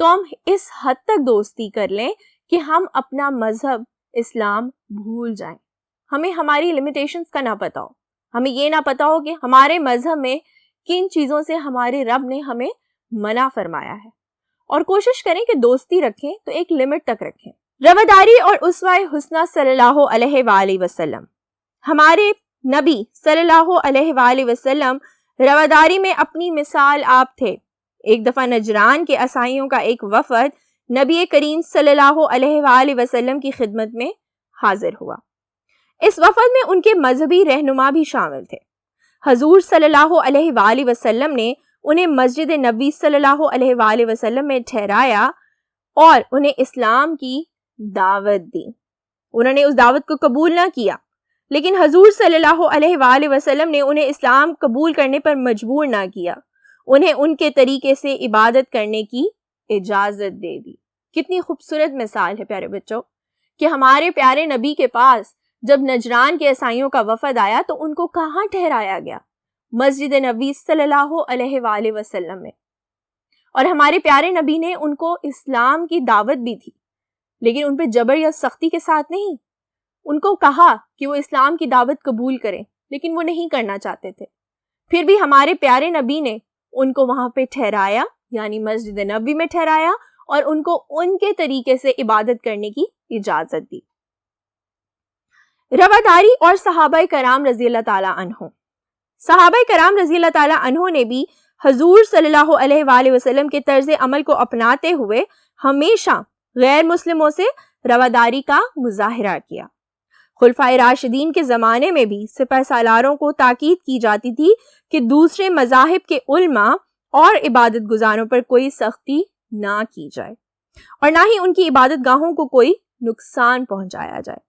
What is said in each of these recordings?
تو ہم اس حد تک دوستی کر لیں کہ ہم اپنا مذہب اسلام بھول جائیں. ہمیں ہماری لمیٹیشنز کا نہ پتا ہو, ہمیں یہ نہ پتا ہو کہ ہمارے مذہب میں کن چیزوں سے ہمارے رب نے ہمیں منع فرمایا ہے, اور کوشش کریں کہ دوستی رکھیں تو ایک لمٹ تک رکھیں. رواداری اور اسوہ حسنہ صلی اللہ علیہ وآلہ وسلم. ہمارے نبی صلی اللہ علیہ وآلہ وسلم رواداری میں اپنی مثال آپ تھے. ایک دفعہ نجران کے عیسائیوں کا ایک وفد نبی کریم صلی اللہ علیہ وآلہ وسلم کی خدمت میں حاضر ہوا. اس وفد میں ان کے مذہبی رہنما بھی شامل تھے. حضور صلی اللہ علیہ وآلہ وسلم نے انہیں مسجد نبوی صلی اللہ علیہ وآلہ وسلم میں ٹھہرایا اور انہیں اسلام کی دعوت دی. انہوں نے اس دعوت کو قبول نہ کیا, لیکن حضور صلی اللہ علیہ وآلہ وسلم نے انہیں اسلام قبول کرنے پر مجبور نہ کیا, انہیں ان کے طریقے سے عبادت کرنے کی اجازت دے دی. کتنی خوبصورت مثال ہے پیارے بچوں کہ ہمارے پیارے نبی کے پاس جب نجران کے عیسائیوں کا وفد آیا تو ان کو کہاں ٹھہرایا گیا؟ مسجد نبوی صلی اللہ علیہ وآلہ وسلم میں. اور ہمارے پیارے نبی نے ان کو اسلام کی دعوت بھی تھی, لیکن ان پہ جبر یا سختی کے ساتھ نہیں. ان کو کہا کہ وہ اسلام کی دعوت قبول کریں, لیکن وہ نہیں کرنا چاہتے تھے. پھر بھی ہمارے پیارے نبی نے ان کو وہاں پہ ٹھہرایا, یعنی مسجد نبوی میں ٹھہرایا, اور ان کو ان کے طریقے سے عبادت کرنے کی اجازت دی. رواداری اور صحابہ کرام رضی اللہ تعالیٰ عنہ. صحابہ کرام رضی اللہ تعالیٰ عنہ نے بھی حضور صلی اللہ علیہ وآلہ وسلم کے طرز عمل کو اپناتے ہوئے ہمیشہ غیر مسلموں سے رواداری کا مظاہرہ کیا. خلفائے راشدین کے زمانے میں بھی سپہ سالاروں کو تاکید کی جاتی تھی کہ دوسرے مذاہب کے علماء اور عبادت گزاروں پر کوئی سختی نہ کی جائے, اور نہ ہی ان کی عبادت گاہوں کو کوئی نقصان پہنچایا جائے.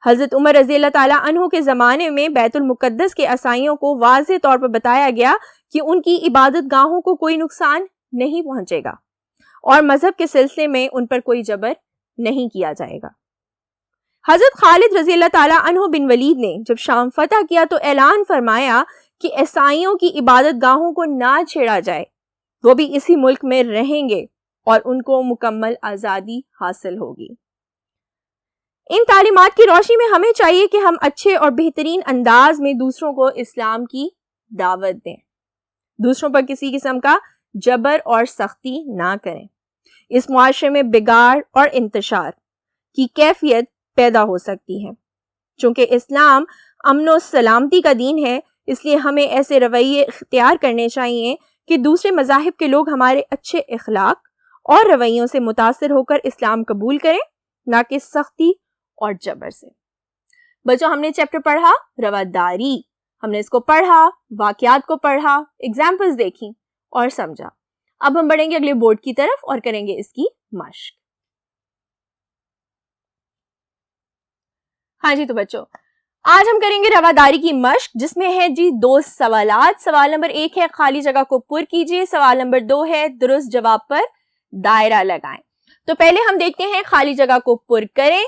حضرت عمر رضی اللہ تعالیٰ عنہ کے زمانے میں بیت المقدس کے عیسائیوں کو واضح طور پر بتایا گیا کہ ان کی عبادت گاہوں کو کوئی نقصان نہیں پہنچے گا, اور مذہب کے سلسلے میں ان پر کوئی جبر نہیں کیا جائے گا. حضرت خالد رضی اللہ تعالیٰ عنہ بن ولید نے جب شام فتح کیا تو اعلان فرمایا کہ عیسائیوں کی عبادت گاہوں کو نہ چھیڑا جائے, وہ بھی اسی ملک میں رہیں گے اور ان کو مکمل آزادی حاصل ہوگی. ان تعلیمات کی روشنی میں ہمیں چاہیے کہ ہم اچھے اور بہترین انداز میں دوسروں کو اسلام کی دعوت دیں, دوسروں پر کسی قسم کا جبر اور سختی نہ کریں. اس معاشرے میں بگاڑ اور انتشار کی کیفیت پیدا ہو سکتی ہے. چونکہ اسلام امن و سلامتی کا دین ہے, اس لیے ہمیں ایسے رویے اختیار کرنے چاہیے کہ دوسرے مذاہب کے لوگ ہمارے اچھے اخلاق اور رویوں سے متاثر ہو کر اسلام قبول کریں, نہ کہ سختی اور جبر سے. بچوں, ہم نے چیپٹر پڑھا رواداری, ہم نے اس کو پڑھا, واقعات کو پڑھا, ایگزامپلز دیکھی اور سمجھا. اب ہم بڑھیں گے اگلے بورڈ کی طرف اور کریں گے اس کی مشق. ہاں جی, تو بچوں آج ہم کریں گے رواداری کی مشق, جس میں ہے جی 2 سوالات. سوال نمبر 1 ہے خالی جگہ کو پر کیجیے, سوال نمبر 2 ہے درست جواب پر دائرہ لگائیں. تو پہلے ہم دیکھتے ہیں خالی جگہ کو پر کریں.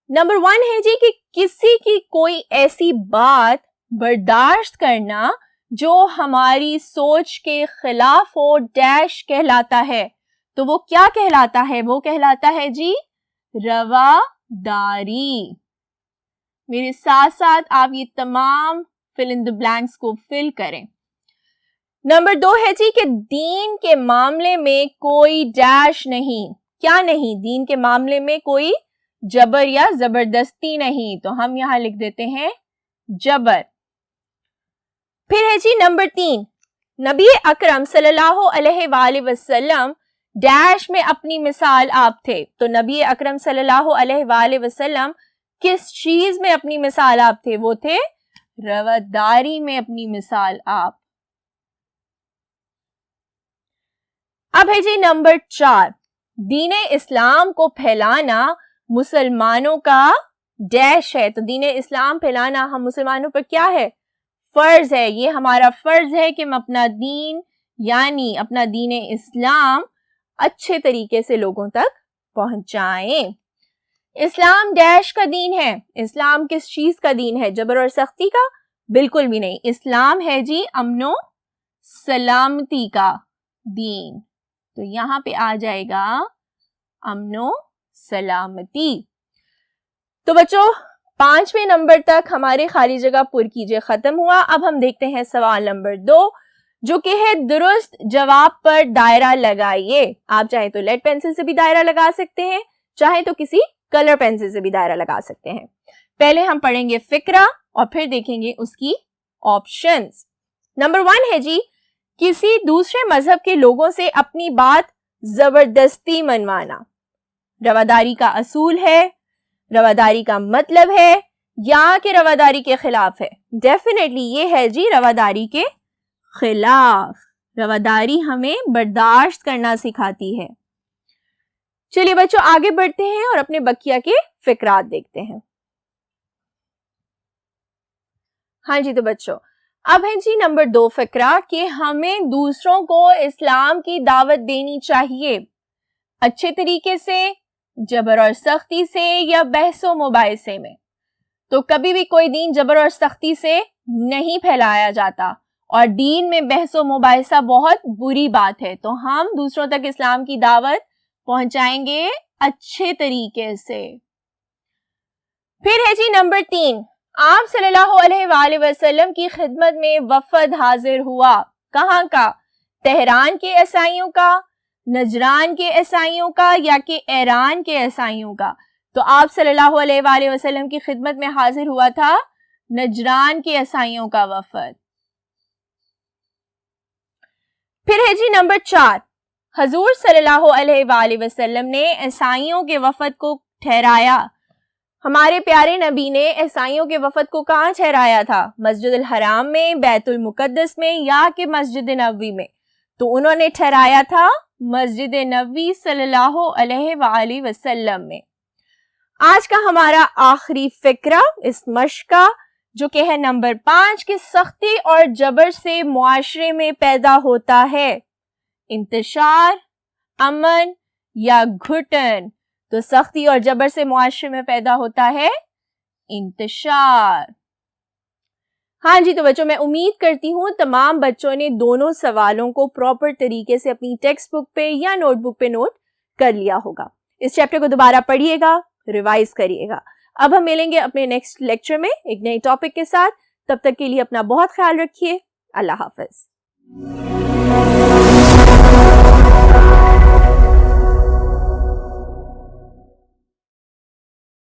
نمبر 1 ہے جی کہ کسی کی کوئی ایسی بات برداشت کرنا جو ہماری سوچ کے خلاف ہو ڈیش کہلاتا ہے. تو وہ کیا کہلاتا ہے؟ وہ کہلاتا ہے جی رواداری. میرے ساتھ ساتھ آپ یہ تمام فل ان دی بلینکس کو فل کریں. نمبر 2 ہے جی کہ دین کے معاملے میں کوئی ڈیش نہیں. کیا نہیں؟ دین کے معاملے میں کوئی جبر یا زبردستی نہیں. تو ہم یہاں لکھ دیتے ہیں جبر. پھر ہے جی نمبر 3, نبی اکرم صلی اللہ علیہ وآلہ وسلم ڈیش میں اپنی مثال آپ تھے. تو نبی اکرم صلی اللہ علیہ وآلہ وسلم کس چیز میں اپنی مثال آپ تھے؟ وہ تھے رواداری میں اپنی مثال آپ. اب ہے جی نمبر 4, دین اسلام کو پھیلانا مسلمانوں کا ڈیش ہے. تو دین اسلام پھیلانا ہم مسلمانوں پر کیا ہے؟ فرض ہے. یہ ہمارا فرض ہے کہ ہم اپنا دین یعنی اپنا دین اسلام اچھے طریقے سے لوگوں تک پہنچائیں. اسلام ڈیش کا دین ہے. اسلام کس چیز کا دین ہے؟ جبر اور سختی کا؟ بالکل بھی نہیں. اسلام ہے جی امن و سلامتی کا دین. تو یہاں پہ آ جائے گا امن و سلامتی. تو بچوں 5ویں نمبر تک ہمارے خالی جگہ پر کیجئے ختم ہوا. اب ہم دیکھتے ہیں سوال نمبر 2 جو کہ ہے درست جواب پر دائرہ لگائیے. آپ چاہے تو لیڈ پینسل سے بھی دائرہ لگا سکتے ہیں, چاہے تو کسی کلر پینسل سے بھی دائرہ لگا سکتے ہیں. پہلے ہم پڑھیں گے فقرہ اور پھر دیکھیں گے اس کی آپشنز. نمبر 1 ہے جی, کسی دوسرے مذہب کے لوگوں سے اپنی بات زبردستی منوانا. رواداری کا اصول ہے, رواداری کا مطلب ہے, یا کہ رواداری کے خلاف ہے؟ ڈیفینیٹلی یہ ہے جی رواداری کے خلاف. رواداری ہمیں برداشت کرنا سکھاتی ہے. چلیے بچوں آگے بڑھتے ہیں اور اپنے بقیہ کے فقرات دیکھتے ہیں. ہاں جی, تو بچوں اب ہے جی نمبر 2 فقرہ کہ ہمیں دوسروں کو اسلام کی دعوت دینی چاہیے. اچھے طریقے سے, جبر اور سختی سے, یا بحث و مباحثے میں؟ تو کبھی بھی کوئی دین جبر اور سختی سے نہیں پھیلایا جاتا, اور دین میں بحث و مباحثہ بہت بری بات ہے. تو ہم دوسروں تک اسلام کی دعوت پہنچائیں گے اچھے طریقے سے. پھر ہے جی نمبر 3, آپ صلی اللہ علیہ وآلہ وسلم کی خدمت میں وفد حاضر ہوا. کہاں کا؟ تہران کے عیسائیوں کا, نجران کے عیسائیوں کا, یا کہ ایران کے عیسائیوں کا؟ تو آپ صلی اللہ علیہ وآلہ وسلم کی خدمت میں حاضر ہوا تھا نجران کے عیسائیوں کا وفد. پھر ہے جی نمبر 4, حضور صلی اللہ علیہ وآلہ وسلم نے عیسائیوں کے وفد کو ٹھہرایا. ہمارے پیارے نبی نے عیسائیوں کے وفد کو کہاں ٹھہرایا تھا؟ مسجد الحرام میں, بیت المقدس میں, یا کہ مسجد نبوی میں؟ تو انہوں نے ٹھہرایا تھا مسجد نبوی صلی اللہ علیہ وآلہ وسلم میں. آج کا ہمارا آخری فقرہ اس مشق کا جو کہ ہے نمبر 5 کہ سختی اور جبر سے معاشرے میں پیدا ہوتا ہے انتشار, امن یا گھٹن؟ تو سختی اور جبر سے معاشرے میں پیدا ہوتا ہے انتشار. ہاں جی, تو بچوں میں امید کرتی ہوں تمام بچوں نے دونوں سوالوں کو پراپر طریقے سے اپنی ٹیکسٹ بک پہ یا نوٹ بک پہ نوٹ کر لیا ہوگا. اس چیپٹر کو دوبارہ پڑھیے گا, ریوائز کریے گا. اب ہم ملیں گے اپنے نیکسٹ لیکچر میں ایک نئے ٹاپک کے ساتھ. تب تک کے لیے اپنا بہت خیال رکھیے. اللہ حافظ.